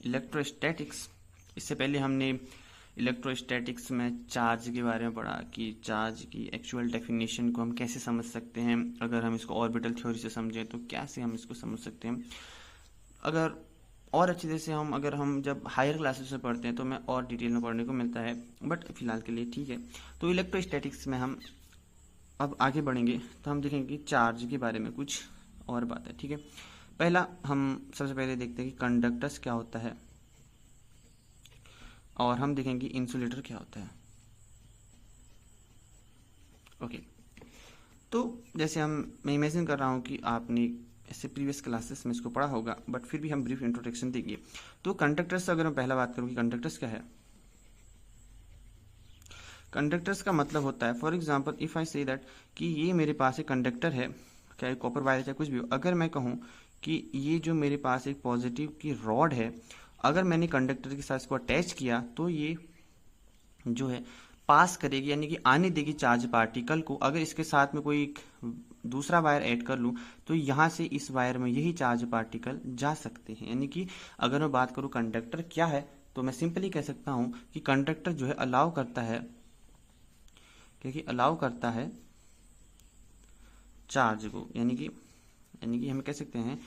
Electrostatics. इससे पहले हमने इलेक्ट्रोस्टैटिक्स में चार्ज के बारे में पढ़ा कि चार्ज की एक्चुअल डेफिनेशन को हम कैसे समझ सकते हैं। अगर हम इसको ऑर्बिटल थ्योरी से समझें तो कैसे हम इसको समझ सकते हैं। अगर और अच्छी तरह से अगर हम जब हायर क्लासेस में पढ़ते हैं तो हमें और डिटेल में पढ़ने को मिलता है, बट फिलहाल के लिए ठीक है। तो इलेक्ट्रोस्टैटिक्स में हम अब आगे बढ़ेंगे तो हम देखेंगे कि चार्ज के बारे में कुछ और बात है, ठीक है। पहला हम सबसे पहले देखते हैं कि कंडक्टर्स क्या होता है, और हम देखेंगे इंसुलेटर क्या होता है। ओके, तो जैसे मैं इमेजिन कर रहा हूँ कि आपने ऐसे प्रीवियस क्लासेस में इसको पढ़ा होगा, बट फिर भी हम ब्रीफ इंट्रोडक्शन देंगे। तो कंडक्टर्स, अगर मैं पहला बात करूँ कि कंडक्टर्स क्या है। कंडक्टर्स का मतलब होता है, for example if I say that कि ये मेरे पास एक कंडक्टर है, चाहे कॉपर वायर चाहे कुछ भी हो। अगर मैं कहूँ कि ये जो मेरे पास एक पॉजिटिव की रॉड है, अगर मैंने कंडक्टर के साथ इसको अटैच किया तो ये जो है पास करेगी, यानी कि आने देगी चार्ज पार्टिकल को। अगर इसके साथ में कोई दूसरा वायर ऐड कर लूँ तो यहाँ से इस वायर में यही चार्ज पार्टिकल जा सकते हैं। यानी कि अगर मैं बात करूँ कंडक्टर क्या है, तो मैं सिंपली कह सकता हूँ कि कंडक्टर जो है अलाउ करता है, क्योंकि अलाउ करता है चार्ज को, यानी कि हम कह सकते हैं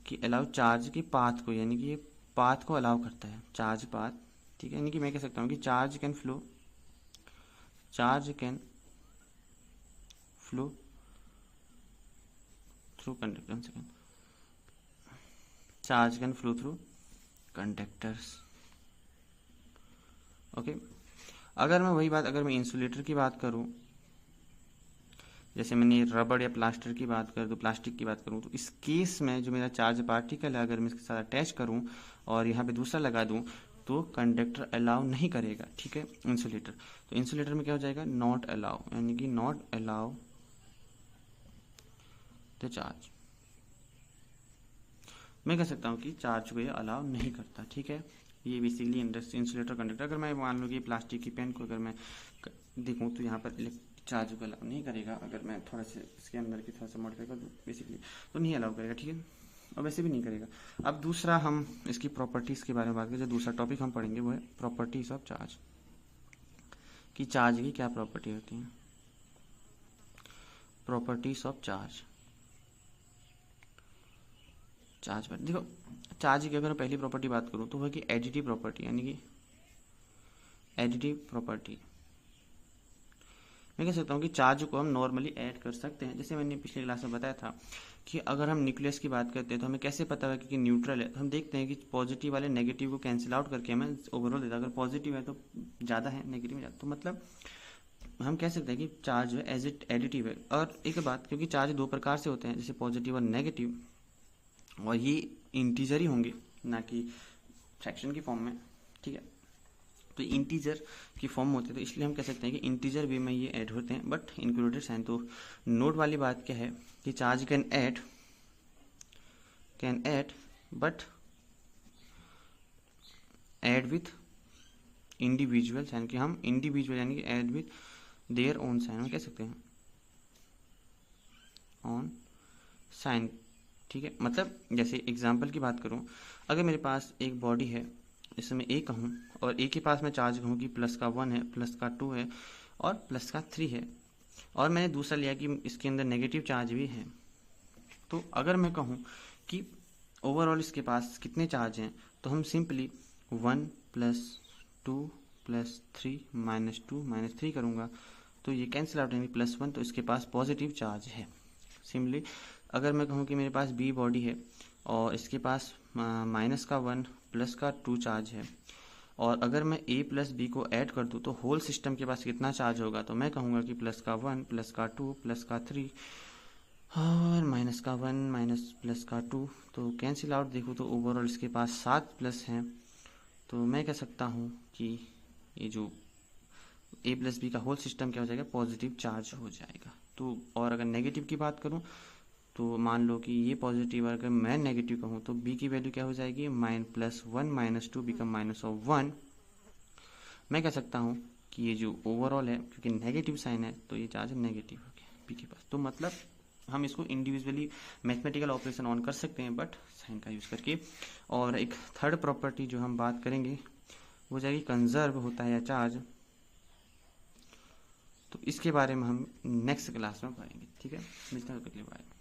कि अलाउ चार्ज के पाथ को, यानी कि ये पाथ को अलाउ करता है, चार्ज पाथ, ठीक है। यानी कि मैं कह सकता हूँ कि charge can flow through conductor, charge can flow through conductors. Okay, अगर मैं इंसुलेटर की बात करूं, जैसे मैंने रबड़ या प्लास्टिक की बात करूं, तो इस केस में जो मेरा चार्ज पार्टिकल है, अगर मैं इसके साथ अटैच करूं और यहाँ पे दूसरा लगा दूं तो कंडक्टर अलाउ नहीं करेगा, ठीक है, इंसुलेटर। तो इंसुलेटर में क्या हो जाएगा, नॉट अलाउ, यानी कि नॉट अलाउ द चार्ज। मैं कह सकता हूँ कि चार्ज को ये अलाउ नहीं करता, ठीक है। ये बेसिकली इंसुलेटर कंडक्टर। अगर मैं मान लो कि प्लास्टिक की पेन को अगर मैं देखूँ तो यहाँ पर चार्ज को अलाउ नहीं करेगा। अगर मैं थोड़ा सा इसके अंदर की थोड़ा सा मॉडिफाई कर दूँ बेसिकली, तो नहीं अलाउ करेगा, ठीक है, और वैसे भी नहीं करेगा। अब दूसरा हम इसकी प्रॉपर्टीज़ के बारे में बात करें। जो दूसरा टॉपिक हम पढ़ेंगे वो है प्रॉपर्टीज़ ऑफ चार्ज, कि चार्ज की क्या प्रॉपर्टी होती है। प्रॉपर्टीज़ ऑफ चार्ज पर देखो, चार्ज की अगर मैं पहली प्रॉपर्टी बात करूँ तो वह कि एडिटिव प्रॉपर्टी, यानी कि एडिटिव प्रॉपर्टी। मैं कह सकता हूँ कि चार्ज को हम नॉर्मली ऐड कर सकते हैं। जैसे मैंने पिछले क्लास में बताया था कि अगर हम न्यूक्लियस की बात करते हैं तो हमें कैसे पता है कि न्यूट्रल है। तो हम देखते हैं कि पॉजिटिव वाले नेगेटिव को कैंसिल आउट करके हमें ओवरऑल देता है। अगर पॉजिटिव है तो ज़्यादा है, नेगेटिव में ज़्यादा, तो मतलब हम कह सकते हैं कि चार्ज है एज इट एडिटिव है। और एक बात, क्योंकि चार्ज दो प्रकार से होते हैं, जैसे पॉजिटिव और नेगेटिव, और ये इंटीजर ही होंगे, ना कि फ्रैक्शन की फॉर्म में, ठीक है। तो इंटीजर की फॉर्म होते हैं, तो इसलिए हम कह सकते हैं कि इंटीजर वे में ये ऐड होते हैं, बट इंक्लूडेड साइन। तो नोट वाली बात क्या है कि charge can add but add with individual sign, कि हम इंडिविजुअल यानी कि add with their own sign, हम कह सकते हैं ऑन साइन, ठीक है। मतलब जैसे एग्जाम्पल की बात करूं, अगर मेरे पास एक बॉडी है, इसमें ए कहूँ, और ए के पास मैं चार्ज कहूँ कि प्लस का 1 है, प्लस का 2 है और प्लस का 3 है, और मैंने दूसरा लिया कि इसके अंदर नेगेटिव चार्ज भी है। तो अगर मैं कहूँ कि ओवरऑल इसके पास कितने चार्ज हैं, तो हम simply 1 plus 2 plus 3 minus 2 minus 3 करूँगा, तो ये कैंसिल आउट, यानी प्लस 1, तो इसके पास पॉजिटिव चार्ज है। सिमिलरली अगर मैं कहूँ कि मेरे पास बी बॉडी है और इसके पास माइनस का 1 प्लस का 2 चार्ज है, और अगर मैं ए प्लस बी को ऐड कर दूँ तो होल सिस्टम के पास कितना चार्ज होगा, तो मैं कहूँगा कि प्लस का 1 प्लस का 2 प्लस का 3 और माइनस का 1 माइनस प्लस का 2, तो कैंसिल आउट देखूँ तो ओवरऑल इसके पास 7 प्लस हैं। तो मैं कह सकता हूँ कि ये जो ए प्लस बी का होल सिस्टम क्या हो जाएगा, पॉजिटिव चार्ज हो जाएगा। तो और अगर नेगेटिव की बात करूँ तो मान लो कि ये पॉजिटिव, अगर मैं नेगेटिव कहूँ तो बी की वैल्यू क्या हो जाएगी, plus 1 minus 2 become minus of 1। मैं कह सकता हूँ कि ये जो ओवरऑल है, क्योंकि नेगेटिव साइन है तो ये चार्ज नेगेटिव हो गया बी के पास। तो मतलब हम इसको इंडिविजुअली मैथमेटिकल ऑपरेशन ऑन कर सकते हैं बट साइन का यूज़ करके। और एक थर्ड प्रॉपर्टी जो हम बात करेंगे वो जाएगी कंजर्व होता है या चार्ज, तो इसके बारे में हम नेक्स्ट क्लास में पढ़ेंगे। ठीक है, मिलते हैं, बाय।